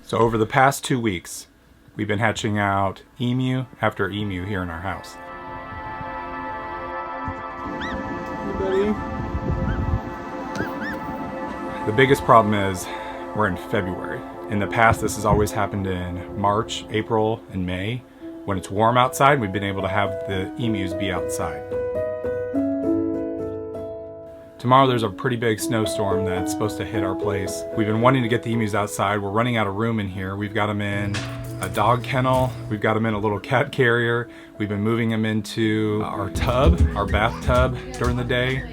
So over the past 2 weeks, we've been hatching out emu after emu here in our house. Hey, buddy. The biggest problem is we're in February. In the past, this has always happened in March, April, and May. When it's warm outside, we've been able to have the emus be outside. Tomorrow there's a pretty big snowstorm that's supposed to hit our place. We've been wanting to get the emus outside. We're running out of room in here. We've got them in a dog kennel. We've got them in a little cat carrier. We've been moving them into our tub, our bathtub during the day.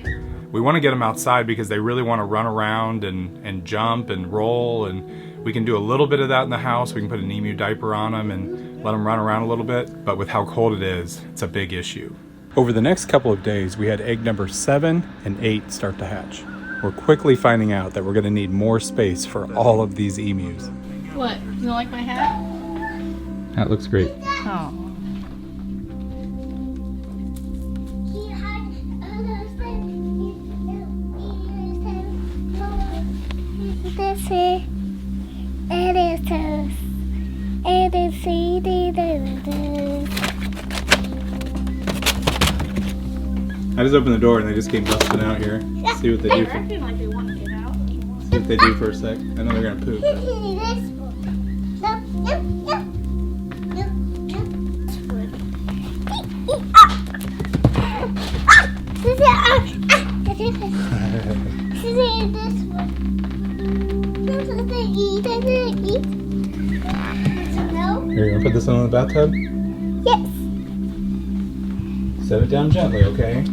We want to get them outside because they really want to run around and jump and roll, and we can do a little bit of that in the house. We can put an emu diaper on them and let them run around a little bit, but with how cold it is, it's a big issue. Over the next couple of days, we had egg number 7 and 8 start to hatch. We're quickly finding out that we're going to need more space for all of these emus. What? You don't like my hat? That looks great. Oh. I just opened the door and they just came busting out here. See what they do. Acting like they want to get out. See what they do for a sec. I know they're gonna poop. Here, you wanna put this one in the bathtub? Yes. Set it down gently, okay?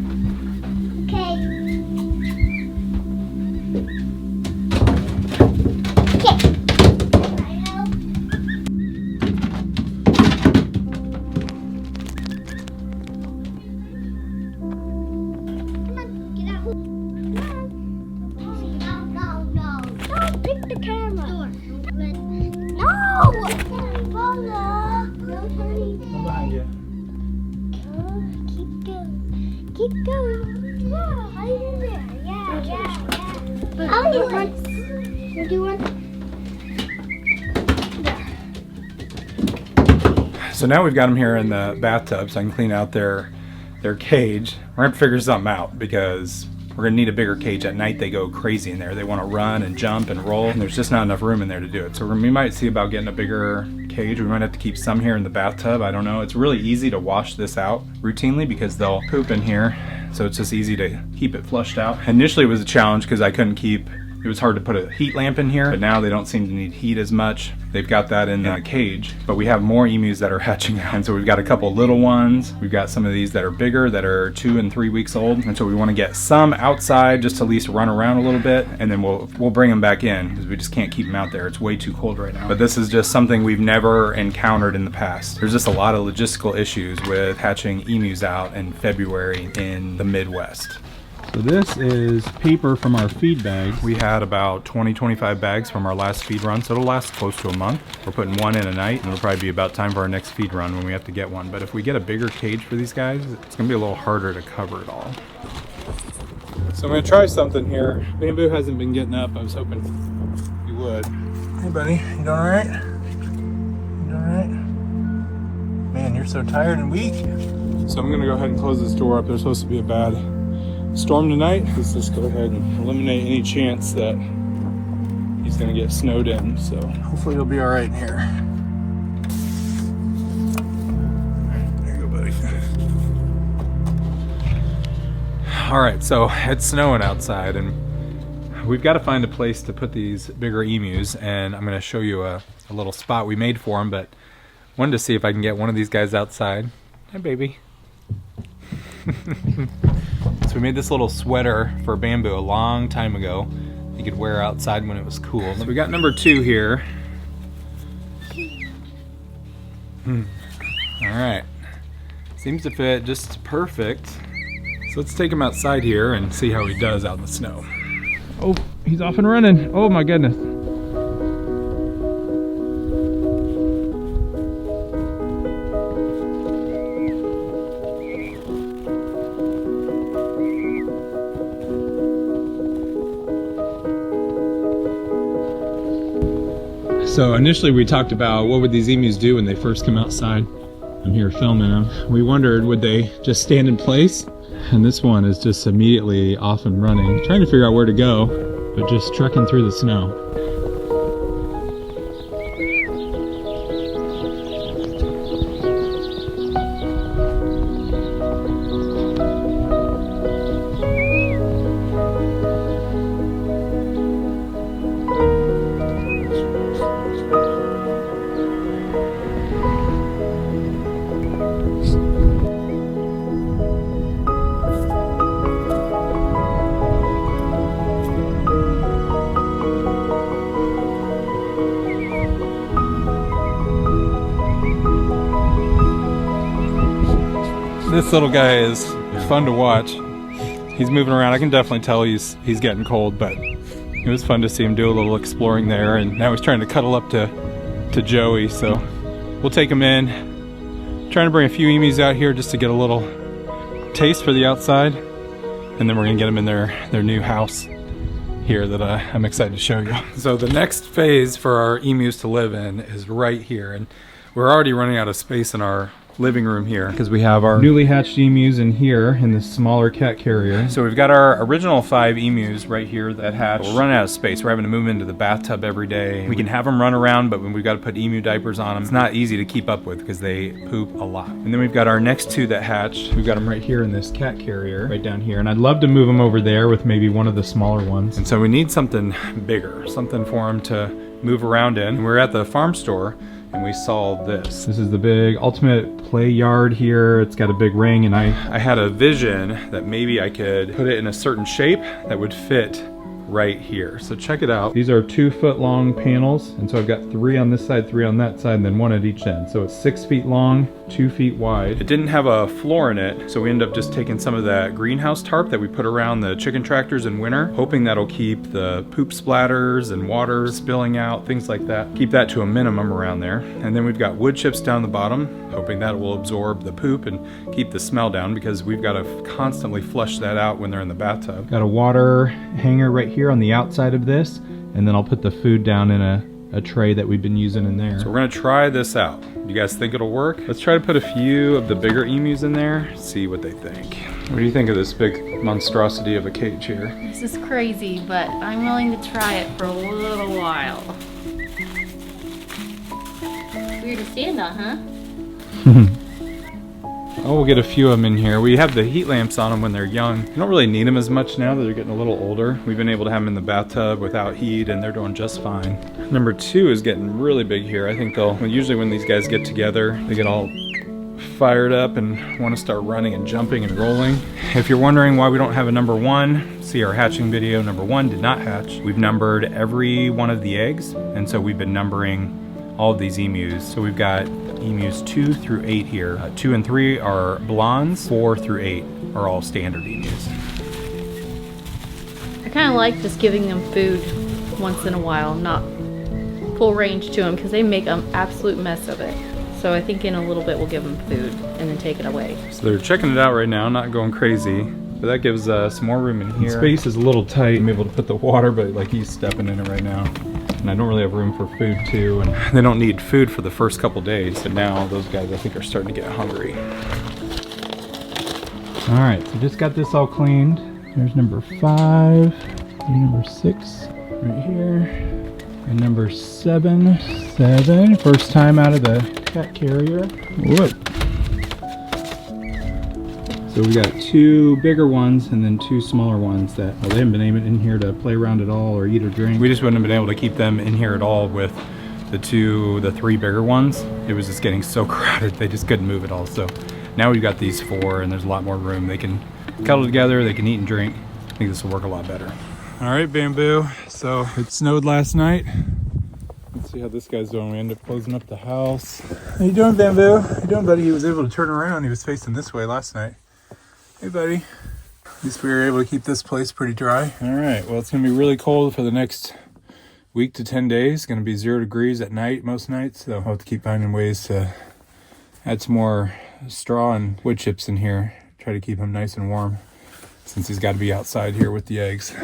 Keep going. Yeah, hide in there. Yeah. I'll do one. You do one. So now we've got them here in the bathtub so I can clean out their cage. We're gonna have to figure something out because we're gonna need a bigger cage. At night they go crazy in there. They wanna run and jump and roll, and there's just not enough room in there to do it. So we might see about getting a bigger cage. We might have to keep some here in the bathtub. I don't know. It's really easy to wash this out routinely because they'll poop in here. So it's just easy to keep it flushed out. Initially it was a challenge because I couldn't keep, it was hard to put a heat lamp in here, but now they don't seem to need heat as much. They've got that in the cage, but we have more emus that are hatching out. And so we've got a couple little ones. We've got some of these that are bigger, that are 2 and 3 weeks old. And so we want to get some outside just to at least run around a little bit, and then we'll bring them back in because we just can't keep them out there. It's way too cold right now. But this is just something we've never encountered in the past. There's just a lot of logistical issues with hatching emus out in February in the Midwest. So this is paper from our feed bags. We had about 20-25 bags from our last feed run, so it'll last close to a month. We're putting one in a night, and it'll probably be about time for our next feed run when we have to get one. But if we get a bigger cage for these guys, it's gonna be a little harder to cover it all. So I'm gonna try something here. Bamboo hasn't been getting up. I was hoping you would. Hey buddy, you doing all right? You doing all right? Man, you're so tired and weak. So I'm gonna go ahead and close this door up. There's supposed to be a bad storm tonight. Let's just go ahead and eliminate any chance that he's gonna get snowed in. So hopefully he'll be all right in here. There you go, buddy. All right, so it's snowing outside, and we've got to find a place to put these bigger emus, and I'm gonna show you a little spot we made for them, but wanted to see if I can get one of these guys outside. Hi, baby. So we made this little sweater for Bamboo a long time ago. He could wear outside when it was cool. So we got number 2 here. All right, seems to fit just perfect. So let's take him outside here and see how he does out in the snow. Oh, he's off and running. Oh my goodness. So initially we talked about what would these emus do when they first come outside. I'm here filming them. We wondered, would they just stand in place? And this one is just immediately off and running, trying to figure out where to go, but just trekking through the snow. This little guy is fun to watch. He's moving around. I can definitely tell he's getting cold, but it was fun to see him do a little exploring there. And now he's trying to cuddle up to Joey, so we'll take him in. Trying to bring a few emus out here just to get a little taste for the outside, and then we're gonna get them in their new house here that I'm excited to show you. So the next phase for our emus to live in is right here, and we're already running out of space in our living room here because we have our newly hatched emus in here in this smaller cat carrier. So we've got our original 5 emus right here that hatched. We're running out of space. We're having to move them into the bathtub every day. We can have them run around, but when we've got to put emu diapers on them, it's not easy to keep up with because they poop a lot. And then we've got our next 2 that hatched. We've got them right here in this cat carrier right down here, and I'd love to move them over there with maybe one of the smaller ones. And so we need something bigger, something for them to move around in. And we're at the farm store and we saw this. This is the big ultimate play yard here. It's got a big ring, and I had a vision that maybe I could put it in a certain shape that would fit right here. So check it out. These are 2-foot long panels, and so I've got 3 on this side, 3 on that side, and then 1 at each end. So it's 6 feet long, 2 feet wide. It didn't have a floor in it, so we ended up just taking some of that greenhouse tarp that we put around the chicken tractors in winter, hoping that'll keep the poop splatters and water spilling out, things like that. Keep that to a minimum around there. And then we've got wood chips down the bottom, hoping that will absorb the poop and keep the smell down, because we've got to constantly flush that out when they're in the bathtub. Got a water hanger right here on the outside of this, and then I'll put the food down in a tray that we've been using in there. So we're gonna try this out. You guys think it'll work? Let's try to put a few of the bigger emus in there, see what they think. What do you think of this big monstrosity of a cage here? This is crazy, but I'm willing to try it for a little while. Weird to stand on, huh? Oh, we'll get a few of them in here. We have the heat lamps on them when they're young. We don't really need them as much now that they're getting a little older. We've been able to have them in the bathtub without heat, and they're doing just fine. Number 2 is getting really big here. I think usually when these guys get together, they get all fired up and want to start running and jumping and rolling. If you're wondering why we don't have a number 1, see our hatching video. Number 1 did not hatch. We've numbered every one of the eggs, and so we've been numbering all of these emus. So we've got emus 2 through 8 here. 2 and 3 are blondes, 4 through 8 are all standard emus. I kind of like just giving them food once in a while, not full range to them, because they make an absolute mess of it. So I think in a little bit we'll give them food and then take it away. So they're checking it out right now, not going crazy. But that gives some more room in here. The space is a little tight. I'm able to put the water, but like he's stepping in it right now. And I don't really have room for food too. And they don't need food for the first couple days, but now those guys I think are starting to get hungry. All right, so just got this all cleaned. There's number 5, number 6 right here, and number 7. First time out of the cat carrier. Whoop. So we got 2 bigger ones and then 2 smaller ones that they haven't been able in here to play around at all or eat or drink. We just wouldn't have been able to keep them in here at all with the 3 bigger ones. It was just getting so crowded, they just couldn't move at all. So now we've got these 4 and there's a lot more room. They can cuddle together, they can eat and drink. I think this will work a lot better. All right, Bamboo. So it snowed last night. Let's see how this guy's doing. We ended up closing up the house. How you doing, Bamboo? How you doing, buddy? He was able to turn around. He was facing this way last night. Hey, buddy. At least we were able to keep this place pretty dry. All right, well, it's gonna be really cold for the next week to 10 days. It's gonna be 0 degrees at night most nights, so I'll have to keep finding ways to add some more straw and wood chips in here. Try to keep him nice and warm since he's got to be outside here with the eggs.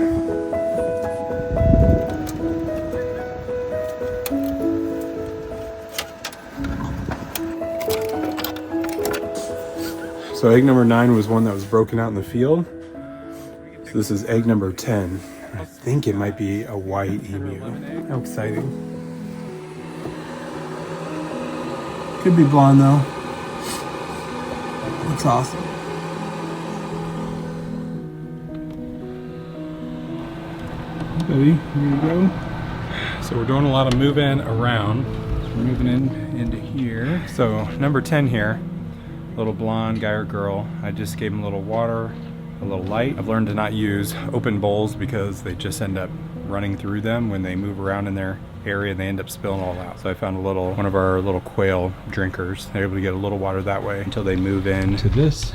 So egg number 9 was one that was broken out in the field. So this is egg number 10. I think it might be a white emu. How exciting. Could be blonde though. Looks awesome. Buddy, here you go. So we're doing a lot of moving around. We're moving into here. So number 10 here, little blonde guy or girl. I just gave him a little water, a little light. I've learned to not use open bowls because they just end up running through them when they move around in their area and they end up spilling all out. So I found one of our little quail drinkers. They're able to get a little water that way until they move into this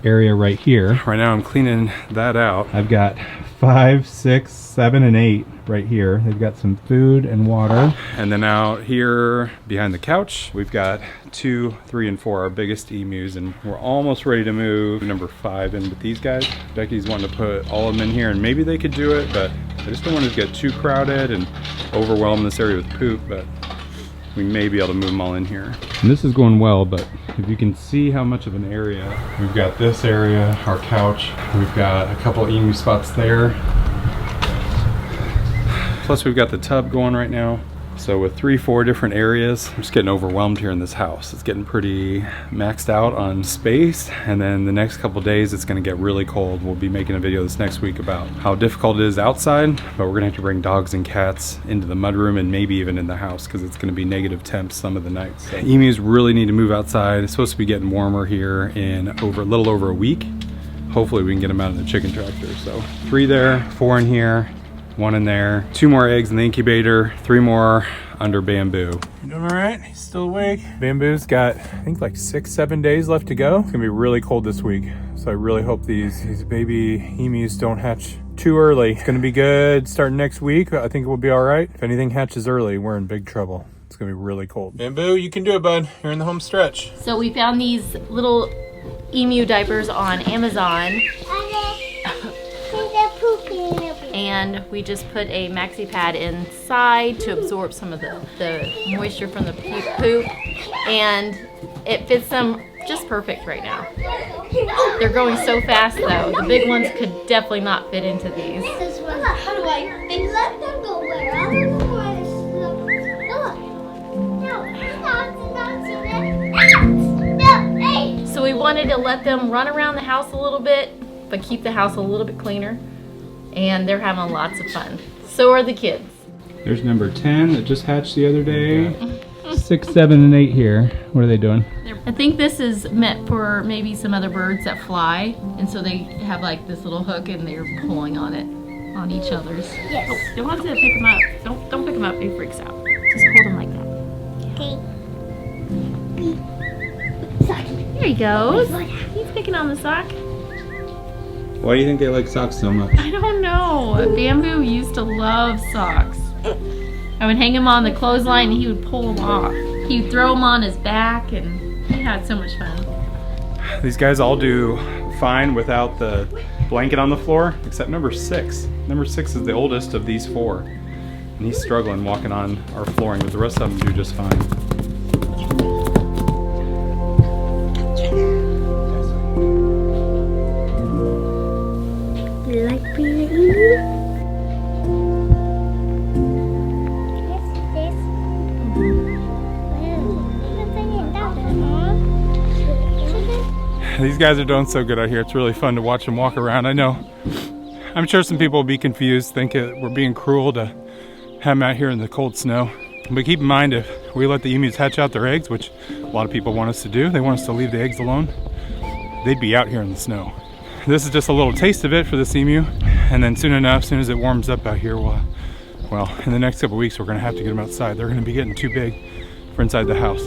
area right here. Right now I'm cleaning that out. I've got 5, 6, 7, and 8 right here. They've got some food and water. And then out here behind the couch, we've got 2, 3, and 4, our biggest emus, and we're almost ready to move number 5 in with these guys. Becky's wanting to put all of them in here, and maybe they could do it, but I just don't want it to get too crowded and overwhelm this area with poop, but we may be able to move them all in here. And this is going well, but if you can see how much of an area, we've got this area, our couch, we've got a couple emu spots there. Plus we've got the tub going right now. So with 3, 4 different areas, I'm just getting overwhelmed here in this house. It's getting pretty maxed out on space, and then the next couple days it's gonna get really cold. We'll be making a video this next week about how difficult it is outside, but we're gonna have to bring dogs and cats into the mudroom and maybe even in the house because it's gonna be negative temps some of the nights. So emus really need to move outside. It's supposed to be getting warmer here in a little over a week. Hopefully we can get them out of the chicken tractor. So 3 there, 4 in here, 1 in there, 2 more eggs in the incubator, 3 more under Bamboo. You doing all right? He's still awake. Bamboo's got, I think, like 6, 7 days left to go. It's gonna be really cold this week, so I really hope these baby emus don't hatch too early. It's gonna be good starting next week. I think it will be all right. If anything hatches early, we're in big trouble. It's gonna be really cold. Bamboo, you can do it, bud. You're in the home stretch. So we found these little emu diapers on Amazon. And we just put a maxi pad inside to absorb some of the moisture from the poop, and it fits them just perfect right now. They're growing so fast though. The big ones could definitely not fit into these. This one, how do I? They let them go where? I don't know where to look. No, So we wanted to let them run around the house a little bit, but keep the house a little bit cleaner. And they're having lots of fun. So are the kids. There's number 10 that just hatched the other day. 6, 7, and 8 here. What are they doing? I think this is meant for maybe some other birds that fly. And so they have like this little hook and they're pulling on it, on each other's. Yes. Oh, don't have to pick them up. Don't pick them up, he freaks out. Just hold them like that. Okay. Here he goes. He's picking on the sock. Why do you think they like socks so much? I don't know. Bamboo used to love socks. I would hang him on the clothesline and he would pull them off. He would throw them on his back and he had so much fun. These guys all do fine without the blanket on the floor, except number 6. Number 6 is the oldest of these 4. And he's struggling walking on our flooring, but the rest of them do just fine. Like being an emu? These guys are doing so good out here. It's really fun to watch them walk around. I know, I'm sure some people will be confused, think we're being cruel to have them out here in the cold snow. But keep in mind, if we let the emus hatch out their eggs, which a lot of people want us to do, they want us to leave the eggs alone, they'd be out here in the snow. This is just a little taste of it for this emu, and then soon enough, as soon as it warms up out here, well, in the next couple weeks, we're gonna have to get them outside. They're gonna be getting too big for inside the house.